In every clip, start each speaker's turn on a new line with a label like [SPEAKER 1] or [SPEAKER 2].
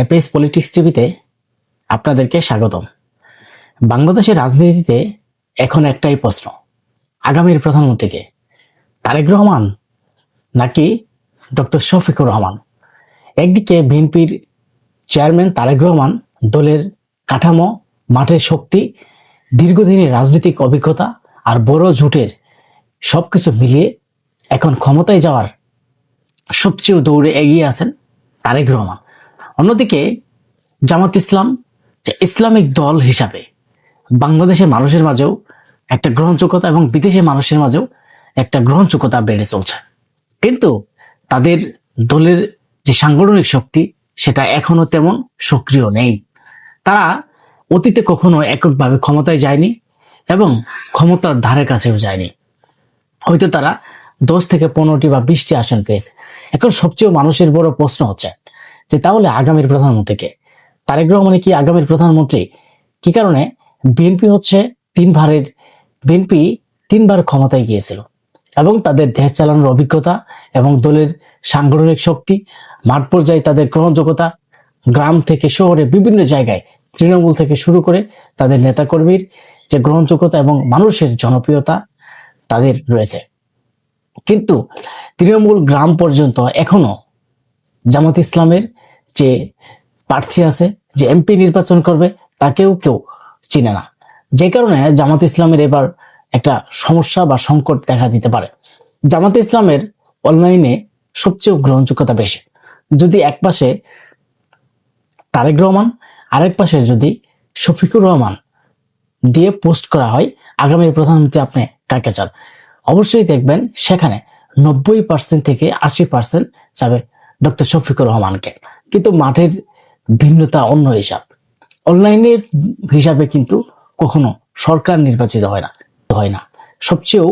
[SPEAKER 1] APS politics টিভিতে আপনাদেরকে স্বাগতম। বাংলাদেশের রাজনীতিতে এখন একটাই প্রশ্ন, আগামীর প্রধানমন্ত্রীকে তারেক রহমান নাকি ডক্টর শফিকুর রহমান? একদিকে বিএনপির চেয়ারম্যান তারেক রহমান দলের কাঠামো, মাঠের শক্তি, দীর্ঘদিনের রাজনৈতিক অভিজ্ঞতা আর বড় জোটের সবকিছু মিলিয়ে এখন ক্ষমতায় যাওয়ার সবচেয়ে দৌড়ে এগিয়ে আছেন তারেক রহমান। অন্যদিকে জামাত ইসলাম যে ইসলামিক দল হিসাবে বাংলাদেশের মানুষের মাঝেও একটা গ্রহণযোগ্যতা এবং বিদেশি মানুষের মাঝেও একটা গ্রহণযোগ্যতা বেড়ে চলছে, কিন্তু তাদের দলের যে সাংগঠনিক শক্তি সেটা এখনো তেমন সক্রিয় নেই। তারা অতীতে কখনো এককভাবে ক্ষমতায় যায়নি এবং ক্ষমতার ধারে কাছেও যায়নি। হয়তো তারা 10 থেকে 15টি বা 20টি আসন পেয়েছে। এখন সবচেয়ে মানুষের বড় প্রশ্ন হচ্ছে যে তাহলে আগামীর প্রধানমন্ত্রীকে তারেক রহমানই কি আগামীর প্রধানমন্ত্রী? কি কারণে? বিএনপি হচ্ছে বিএনপি তিনবার ক্ষমতায় গিয়েছিল এবং তাদের দেশ চালানোর অভিজ্ঞতা এবং দলের সাংগঠনিক শক্তি, মাঠ পর্যায়ে তাদের গ্রহণযোগ্যতা, গ্রাম থেকে শহরে বিভিন্ন জায়গায় তৃণমূল থেকে শুরু করে তাদের নেতাকর্মীর যে গ্রহণযোগ্যতা এবং মানুষের জনপ্রিয়তা তাদের রয়েছে। কিন্তু তৃণমূল গ্রাম পর্যন্ত এখনো জামাত ইসলামের যে প্রার্থী আছে, যে এমপি নির্বাচন করবে, তাকেও কেউ চিনে না। যে কারণে জামাত ইসলামের এবার একটা সমস্যা বা সংকট দেখা দিতে পারে। জামাত ইসলামের অনলাইনে সবচেয়ে গ্রহণযোগ্যতা বেশি। যদি এক পাশে তারেক রহমান, আরেক পাশে যদি শফিকুর রহমান দিয়ে পোস্ট করা হয় আগামী প্রধানমন্ত্রী আপনি কাকে চান, অবশ্যই দেখবেন সেখানে 90% থেকে 80% যাবে ডক্টর শফিকুর রহমানকে। কিন্তু মাঠের ভিন্নতা অন্য হিসাব। অনলাইনের হিসাবে কিন্তু কখনো সরকার নির্বাচিত হয় না। সবচেয়ে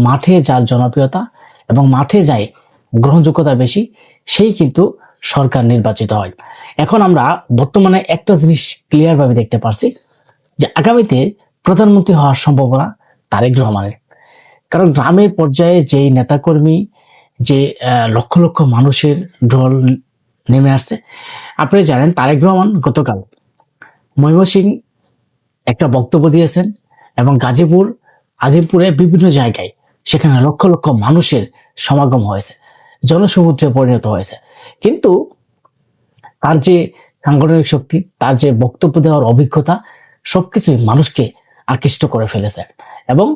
[SPEAKER 1] মাঠে যার জনপ্রিয়তা এবং মাঠে যায় গ্রহণযোগ্যতা বেশি, সেই কিন্তু সরকার নির্বাচিত হয়। এখন আমরা বর্তমানে একটা জিনিস ক্লিয়ার ভাবে দেখতে পারছি যে আগামীতে প্রধানমন্ত্রী হওয়ার সম্ভাবনা তারেক রহমানের। কারণ গ্রামের পর্যায়ে যেই নেতাকর্মী, যে লক্ষ লক্ষ মানুষের ঢল নেমে আসছে। আপনারা জানেন তারেক রহমান গতকাল ময়মনসিংহ একটা বক্তব্য দিয়েছেন এবং আজিমপুরে বিভিন্ন জায়গায় সেখানে লক্ষ লক্ষ মানুষের সমাগম হয়েছে, জনসমুদ্রে পরিণত হয়েছে। কিন্তু তার যে সাংগঠনিক শক্তি, তার যে বক্তব্য দেওয়ার অভিজ্ঞতা, সবকিছুই মানুষকে আকৃষ্ট করে ফেলেছে এবং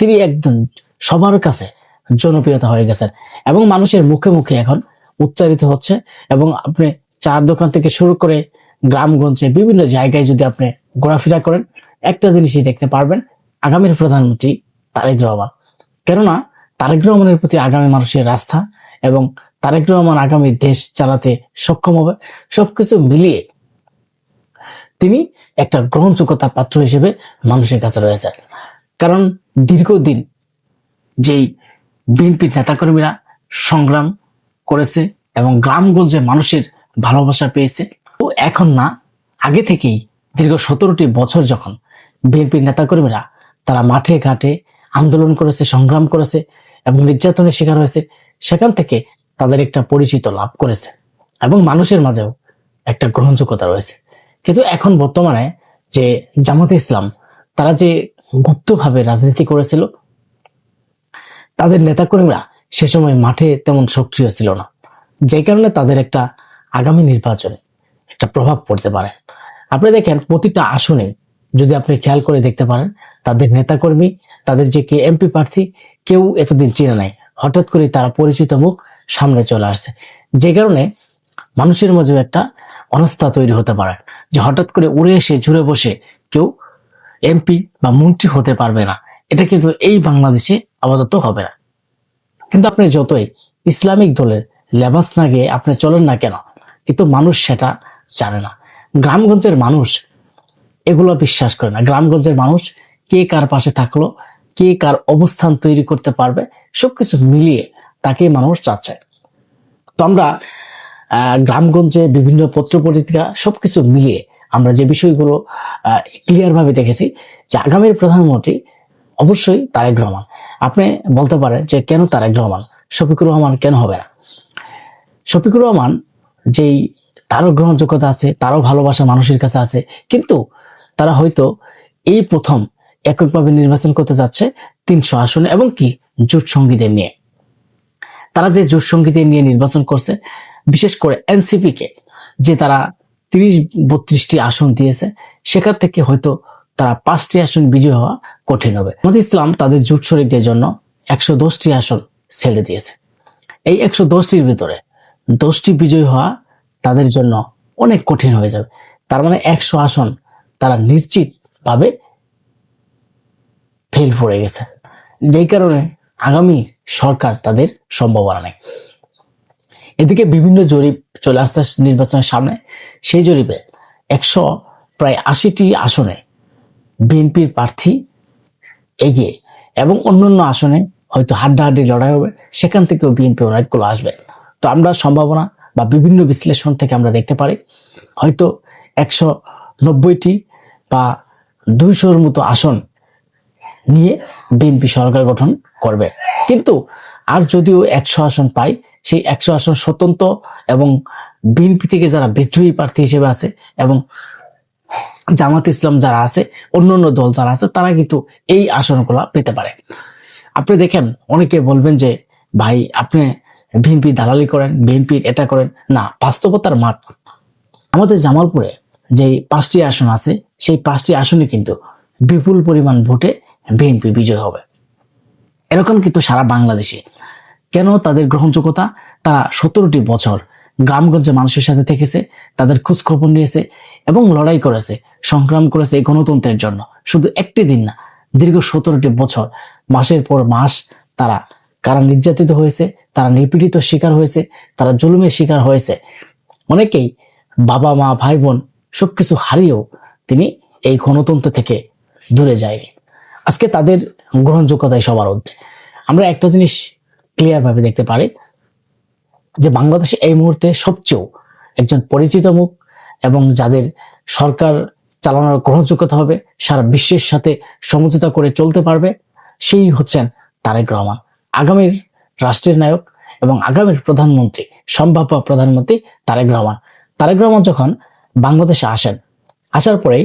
[SPEAKER 1] তিনি একজন সবার কাছে জনপ্রিয়তা হয়ে গেছেন এবং মানুষের মুখে মুখে এখন উচ্চারিত হচ্ছে। এবং আপনি চার দোকান থেকে শুরু করে গ্রামগঞ্জে বিভিন্ন জায়গায় যদি আপনি ঘোরাফেরা করেন, একটা জিনিসই দেখতে পারবেন, আগামীর প্রধানমন্ত্রী তারেক রহমান। কেননা তারেক রহমানের প্রতি আগামী মানুষের আস্থা এবং তারেক রহমান আগামী দেশ চালাতে সক্ষম হবে, সবকিছু মিলিয়ে তিনি একটা গ্রহণযোগ্যতা পাত্র হিসেবে মানুষের কাছে রয়েছে। কারণ দীর্ঘদিন যেই বিএনপির নেতাকর্মীরা সংগ্রাম করেছে এবং গ্রামগঞ্জে মানুষের ভালোবাসা পেয়েছে, তো এখন না, আগে থেকেই দীর্ঘ 17টি বছর যখন বিএনপির নেতাকর্মীরা তারা মাঠে ঘাটে আন্দোলন করেছে, সংগ্রাম করেছে এবং নির্যাতনের শিকার হয়েছে, সেখান থেকে তাদের একটা পরিচিত লাভ করেছে এবং মানুষের মাঝেও একটা গ্রহণযোগ্যতা রয়েছে। কিন্তু এখন বর্তমানে যে জামাতে ইসলাম, তারা যে গুপ্তভাবে রাজনীতি করেছিল, তাদের নেতাকর্মীরা সে সময় মাঠে তেমন সক্রিয় ছিল না, যে কারণে তাদের একটা আগামী নির্বাচনে একটা প্রভাব পড়তে পারে। আপনি দেখেন প্রতিটা আসনে যদি আপনি খেয়াল করে দেখতে পারেন, তাদের নেতাকর্মী, তাদের যে কে এমপি প্রার্থী, কেউ এতদিন চেনে নাই, হঠাৎ করে তারা পরিচিত মুখ সামনে চলে আসছে। যে কারণে মানুষের মাঝে একটা অনাস্থা তৈরি হতে পারে যে হঠাৎ করে উড়ে এসে জুড়ে বসে কেউ এমপি বা মন্ত্রী হতে পারবে না। এটা কিন্তু এই বাংলাদেশে আপাতত হবে না। কিন্তু আপনি যতই ইসলামিক দলের লেবাস না গিয়ে আপনি চলেন না কেন, কিন্তু মানুষ সেটা জানে না। গ্রামগঞ্জের মানুষ এগুলো বিশ্বাস করে না। গ্রামগঞ্জের মানুষ কে কার পাশে থাকলো, কে কার অবস্থান তৈরি করতে পারবে, সবকিছু মিলিয়ে তাকে মানুষ চাচ্ছে। তো আমরা গ্রামগঞ্জে বিভিন্ন পত্রপত্রিকা সবকিছু মিলিয়ে আমরা যে বিষয়গুলো ক্লিয়ার ভাবে দেখেছি যে আগামীর প্রধানমন্ত্রী অবশ্যই তারেক রহমান। আপনি বলতে পারেন যে কেন তারেক রহমান, শফিকুর রহমান কেন হবে না? শফিকুর রহমান যেই তারও গ্রহণযোগ্যতা আছে, তারও ভালোবাসা মানুষের কাছে আছে, কিন্তু তারা হয়তো এই প্রথম এককভাবে নির্বাচন করতে যাচ্ছে 300 আসনে, এবং কি জোট সঙ্গীদের নিয়ে। তারা যে জোট সঙ্গীদের নিয়ে নির্বাচন করছে, বিশেষ করে এনসিপি কে যে তারা 30-32টি আসন দিয়েছে, সেখান থেকে হয়তো তারা 5টি আসন বিজয় হওয়া কঠিন হবে। জামাত ইসলাম তাদের জোট শরিকদের জন্য 110টি আসন ছেড়ে দিয়েছে। এই 110টির ভিতরে 10টি বিজয় হওয়া তাদের জন্য অনেক কঠিন হয়ে যাবে। তার মানে 100 আসন তারা নিশ্চিত ভাবে ফেল পড়ে গেছে, যেই কারণে আগামী সরকার তাদের সম্ভাবনা নেই। এদিকে বিভিন্ন জরিপ চলে আসছে নির্বাচনের সামনে। সেই জরিপে প্রায় 80টি আসনে বিএনপির প্রার্থী এগিয়ে, এবং অন্যান্য আসনে হয়তো হাড্ডাহাড্ডি লড়াই হবে, সেখান থেকেও বিএনপি অনেকগুলো আসবে। তো আমরা সম্ভাবনা বা বিভিন্ন বিশ্লেষণ থেকে আমরা দেখতে পারি হয়তো 190টি বা 200-র মতো আসন নিয়ে বিএনপি সরকার গঠন করবে। কিন্তু আর যদিও 100 আসন পায়, সেই 100 আসন স্বতন্ত্র এবং বিএনপি থেকে যারা বিদ্রোহী প্রার্থী হিসেবে আছে এবং জামাত ইসলাম যারা আছে, অন্যান্য দল যারা আছে, তারা কিন্তু এই আসনগুলা পেতে পারে। আপনি দেখেন অনেকে বলবেন যে ভাই আপনি বিএনপি দালালি করেন, বিএনপির এটা করেন। না, বাস্তবতার মাঠ। আমাদের জামালপুরে যে 5টি আসন আছে, সেই 5টি আসনে কিন্তু বিপুল পরিমাণ ভোটে বিএনপি বিজয় হবে। এরকম কিন্তু সারা বাংলাদেশে। কেন তাদের গ্রহণযোগ্যতা? তারা 17টি বছর গ্রামগঞ্জে মানুষের সাথে থেকেছে, তাদের খোঁজ খবর নিয়েছে এবং লড়াই করেছে, সংগ্রাম করেছে এই গণতন্ত্রের জন্য। শুধু একটি দিন না, দীর্ঘ 17টি বছর মাসের পর মাস তারা কারা নির্যাতিত হয়েছে, তারা নিপীড়িত শিকার হয়েছে, তারা জুলুমের শিকার হয়েছে। অনেকেই বাবা মা ভাই বোন সবকিছু হারিয়েও তিনি এই গণতন্ত্র থেকে দূরে যায়নি। আজকে তাদের গ্রহণযোগ্যতায় সবার মধ্যে। আমরা একটা জিনিস ক্লিয়ার ভাবে দেখতে পারি যে বাংলাদেশে এই মুহূর্তে সবচেয়ে একজন পরিচিত মুখ এবং যাদের সরকার চালানোর গ্রহণযোগ্যতা হবে, সারা বিশ্বের সাথে সমঝোতা করে চলতে পারবে, সেই হচ্ছেন তারেক রহমান, আগামীর রাষ্ট্রের নায়ক এবং আগামীর প্রধানমন্ত্রী, সম্ভাব্য প্রধানমন্ত্রী তারেক রহমান। তারেক রহমান যখন বাংলাদেশে আসেন, আসার পরেই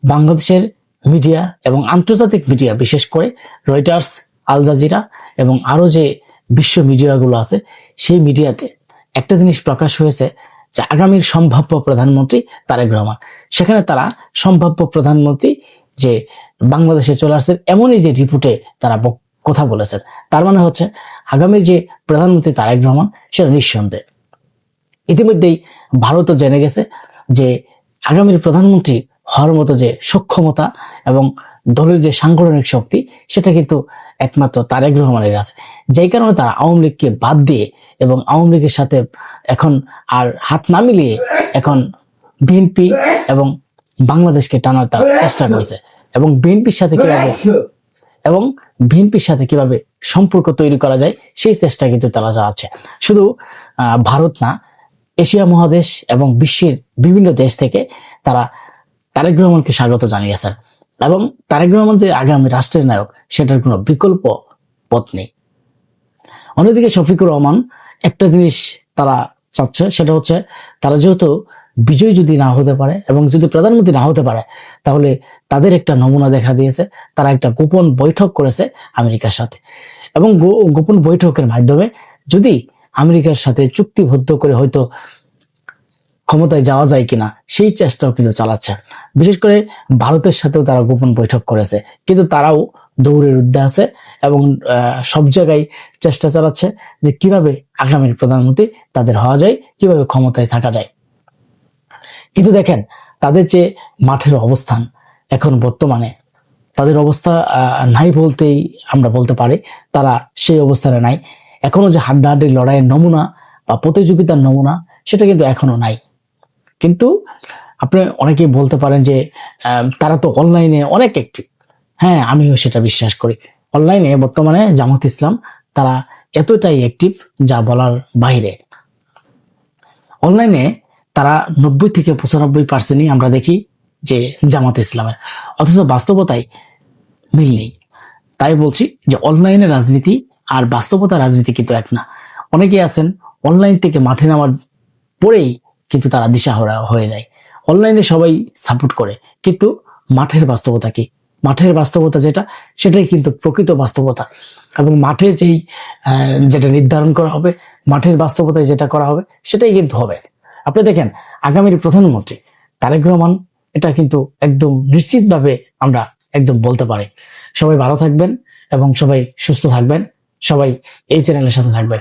[SPEAKER 1] বাংলাদেশের মিডিয়া এবং আন্তর্জাতিক মিডিয়া, বিশেষ করে রয়টার্স, আল জাজিরা এবং আরো যে বিশ্ব মিডিয়াগুলো আছে, সেই মিডিয়াতে একটা জিনিস প্রকাশ হয়েছে যে আগামীর সম্ভাব্য প্রধানমন্ত্রী তারেক রহমান। সেখানে তারা সম্ভাব্য প্রধানমন্ত্রী যে বাংলাদেশে চলে আসছে এমনই যে রিপোর্টে তারা কথা বলেছেন, তার মানে হচ্ছে আগামীর যে প্রধানমন্ত্রী তারেক রহমান সেটা নিঃসন্দেহ। ইতিমধ্যেই ভারতও জেনে গেছে যে আগামীর প্রধানমন্ত্রী হওয়ার মতো যে সক্ষমতা এবং দলের যে সাংগঠনিক শক্তি, সেটা কিন্তু একমাত্র তারেক রহমানের আছে। যেই কারণে তারা আওয়ামী লীগকে বাদ দিয়ে এবং আওয়ামী লীগের সাথে এখন আর হাত না মিলিয়ে এখন বিএনপি এবং বাংলাদেশকে টানার তারা চেষ্টা করছে, এবং বিএনপির সাথে কিভাবে সম্পর্ক তৈরি করা যায় সেই চেষ্টা কিন্তু তারা চালাচ্ছে। শুধু ভারত না, এশিয়া মহাদেশ এবং বিশ্বের বিভিন্ন দেশ থেকে তারা তারেক রহমানকে স্বাগত জানিয়েছেন, এবং তারেক রহমান যে আগামী রাষ্ট্রের নায়ক সেটার কোনো বিকল্প পথ নেই। অন্যদিকে শফিকুর রহমান একটা জিনিস তারা চাচ্ছে, সেটা হচ্ছে তারা যেহেতু বিজয় যদি না হতে পারে এবং যদি প্রধানমন্ত্রী না হতে পারে, তাহলে তাদের একটা নমুনা দেখা দিয়েছে। তারা একটা গোপন বৈঠক করেছে আমেরিকার সাথে, এবং গোপন বৈঠকের মাধ্যমে যদি আমেরিকার সাথে চুক্তিবদ্ধ করে হয়তো ক্ষমতায় যাওয়া যায় কিনা সেই চেষ্টাও কিন্তু চালাচ্ছে। বিশেষ করে ভারতের সাথেও তারা গোপন বৈঠক করেছে, কিন্তু তারাও দৌড়ের ঊর্ধ্বে আছে এবং সব জায়গায় চেষ্টা চালাচ্ছে যে কিভাবে আগামীর প্রধানমন্ত্রী তাদের হওয়া যায়, কিভাবে ক্ষমতায় থাকা যায়। কিন্তু দেখেন তাদের যে মাঠের অবস্থান এখন বর্তমানে, তাদের অবস্থা নাই বলতেই আমরা বলতে পারি, তারা সেই অবস্থানে নাই। এখনো যে হাড্ডাহাড্ডি লড়াইয়ের নমুনা বা প্রতিযোগিতার নমুনা সেটা কিন্তু এখনো নাই। কিন্তু আপনি অনেকেই বলতে পারেন যে তারা তো অনলাইনে অনেক অ্যাক্টিভ। হ্যাঁ, আমিও সেটা বিশ্বাস করি। অনলাইনে বর্তমানে জামাত ইসলাম তারা এতটাই অ্যাক্টিভ যা বলার বাইরে। অনলাইনে তারা 90-95% আমরা দেখি যে জামাত ইসলামের, অথচ বাস্তবতায় মিল নেই। তাই বলছি যে অনলাইনে রাজনীতি আর বাস্তবতা রাজনীতি কিন্তু এক না। অনেকেই আছেন অনলাইন থেকে মাঠে নামার পরেই কিন্তু তারা দিশাহারা হয়ে যায়। অনলাইনে সবাই সাপোর্ট করে, কিন্তু মাঠের বাস্তবতা কি? মাঠের বাস্তবতা যেটা, সেটাই কিন্তু প্রকৃত বাস্তবতা। এবং মাঠে যেটা নির্ধারণ করা হবে, মাঠের বাস্তবতায় যেটা করা হবে, সেটাই কিন্তু হবে। আপনি দেখেন, আগামীর প্রধানমন্ত্রী তারেক রহমান, এটা কিন্তু একদম নিশ্চিতভাবে আমরা একদম বলতে পারি। সবাই ভালো থাকবেন এবং সবাই সুস্থ থাকবেন, সবাই এই চ্যানেলের সাথে থাকবেন।